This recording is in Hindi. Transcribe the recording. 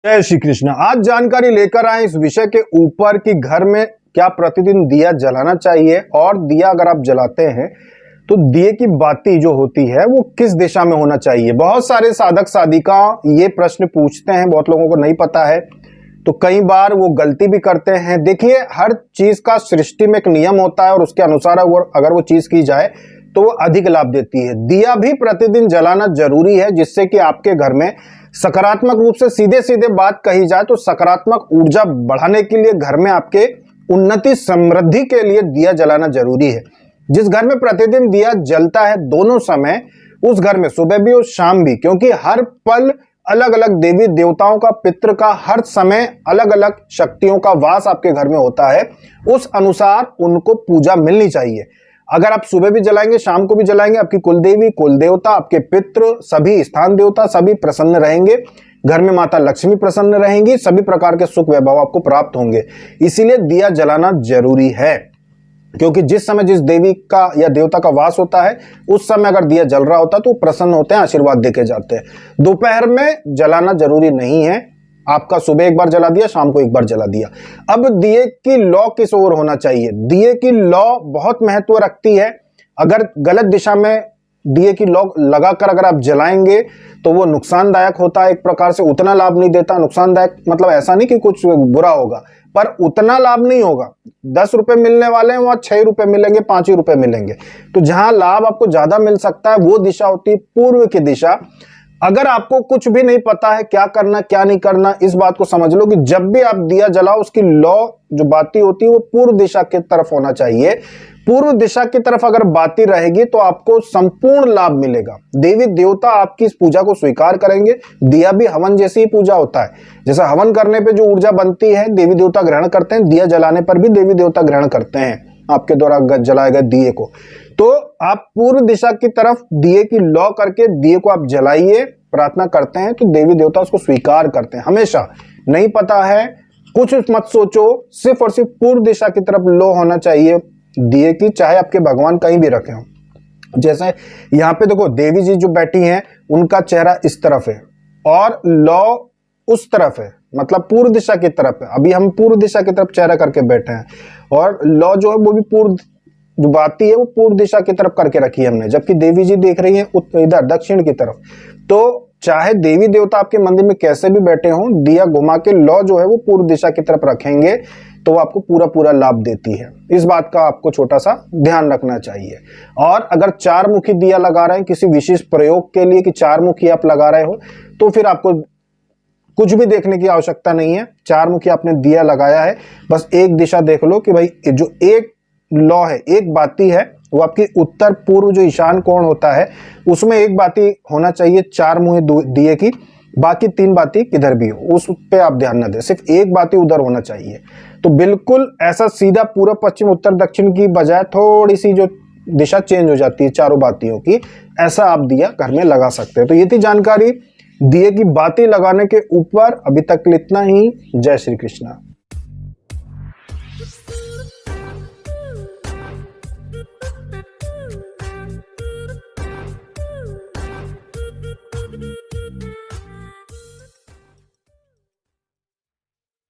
जय श्री कृष्ण। आज जानकारी लेकर आए इस विषय के ऊपर कि घर में क्या प्रतिदिन दिया जलाना चाहिए, और दिया अगर आप जलाते हैं तो दिए की बाती जो होती है वो किस दिशा में होना चाहिए। बहुत सारे साधक साधिका ये प्रश्न पूछते हैं, बहुत लोगों को नहीं पता है, तो कई बार वो गलती भी करते हैं। देखिए, हर चीज का सृष्टि में एक नियम होता है और उसके अनुसार अगर वो चीज की जाए तो वो अधिक लाभ देती है। दिया भी प्रतिदिन जलाना जरूरी है, जिससे कि आपके घर में सकारात्मक रूप से सीधे सीधे बात कही जाए तो सकारात्मक ऊर्जा बढ़ाने के लिए, घर में आपके उन्नति समृद्धि के लिए दिया जलाना जरूरी है। जिस घर में प्रतिदिन दिया जलता है दोनों समय, उस घर में सुबह भी और शाम भी, क्योंकि हर पल अलग अलग देवी देवताओं का, पितृ का, हर समय अलग अलग शक्तियों का वास आपके घर में होता है, उस अनुसार उनको पूजा मिलनी चाहिए। अगर आप सुबह भी जलाएंगे, शाम को भी जलाएंगे, आपकी कुल देवी, कुल देवता, आपके पितृ, सभी स्थान देवता सभी प्रसन्न रहेंगे। घर में माता लक्ष्मी प्रसन्न रहेंगी, सभी प्रकार के सुख वैभव आपको प्राप्त होंगे। इसीलिए दिया जलाना जरूरी है, क्योंकि जिस समय जिस देवी का या देवता का वास होता है, उस समय अगर दिया जल रहा होता है तो प्रसन्न होते हैं, आशीर्वाद देके जाते हैं। दोपहर में जलाना जरूरी नहीं है, आपका सुबह एक बार जला दिया, शाम को एक बार जला दिया। अब दिए की लौ किस ओर होना चाहिए। दिए की लौ बहुत महत्व रखती है। अगर गलत दिशा में दिए की लौ लगाकर अगर आप जलाएंगे तो वो नुकसानदायक होता है, एक प्रकार से उतना लाभ नहीं देता। नुकसानदायक मतलब ऐसा नहीं कि कुछ बुरा होगा, पर उतना लाभ नहीं होगा। 10 रुपए मिलने वाले हैं, वहां 6 रुपए मिलेंगे, 5 ही रुपए मिलेंगे। तो जहां लाभ आपको ज्यादा मिल सकता है वो दिशा होती है पूर्व की दिशा। अगर आपको कुछ भी नहीं पता है क्या करना क्या नहीं करना, इस बात को समझ लो कि जब भी आप दिया जलाओ, उसकी लौ जो बाती होती है वो पूर्व दिशा की तरफ होना चाहिए। पूर्व दिशा की तरफ अगर बाती रहेगी तो आपको संपूर्ण लाभ मिलेगा। देवी देवता आपकी इस पूजा को स्वीकार करेंगे। दिया भी हवन जैसी ही पूजा होता है। जैसे हवन करने पे जो ऊर्जा बनती है देवी देवता ग्रहण करते हैं, दिया जलाने पर भी देवी देवता ग्रहण करते हैं आपके द्वारा जलाए गए दिए को। तो आप पूर्व दिशा की तरफ दिए की लौ करके दिए को आप जलाइए, प्रार्थना करते हैं तो देवी देवता उसको स्वीकार करते हैं हमेशा। नहीं पता है कुछ मत सोचो, सिर्फ और सिर्फ पूर्व दिशा की तरफ लौ होना चाहिए दिए की, चाहे आपके भगवान कहीं भी रखे हो। जैसे यहाँ पे देखो देवी जी जो बैठी हैं, उनका चेहरा इस तरफ है और लौ उस तरफ है, मतलब पूर्व दिशा की तरफ है। अभी हम पूर्व दिशा की तरफ चेहरा करके बैठे हैं और लौ जो है वो भी पूर्व जो बाती है वो पूर्व दिशा की तरफ करके रखी है हमने, जबकि देवी जी देख रही है इधर दक्षिण की तरफ। तो चाहे देवी देवता आपके मंदिर में कैसे भी बैठे हों, दिया घुमा के लौ जो है वो पूर्व दिशा की तरफ रखेंगे तो वो आपको पूरा पूरा लाभ देती है। इस बात का आपको छोटा सा ध्यान रखना चाहिए। और अगर 4 मुखी दिया लगा रहे हैं किसी विशेष प्रयोग के लिए कि 4 मुखी आप लगा रहे हो, तो फिर आपको कुछ भी देखने की आवश्यकता नहीं है। 4 मुखी आपने दिया लगाया है, बस एक दिशा देख लो कि भाई जो एक लौ है, एक बाती है, वो आपकी उत्तर पूर्व जो ईशान कोण होता है उसमें एक बाती होना चाहिए 4 मुहे दिए की। बाकी 3 बाती किधर भी हो उस पे आप ध्यान न दें, सिर्फ एक बाती उधर होना चाहिए। तो बिल्कुल ऐसा सीधा पूर्व पश्चिम उत्तर दक्षिण की बजाय थोड़ी सी जो दिशा चेंज हो जाती है चारों बातियों की, ऐसा आप दिया घर में लगा सकते हैं। तो ये थी जानकारी दिए की बाती लगाने के ऊपर। अभी तक इतना ही। जय श्री कृष्ण।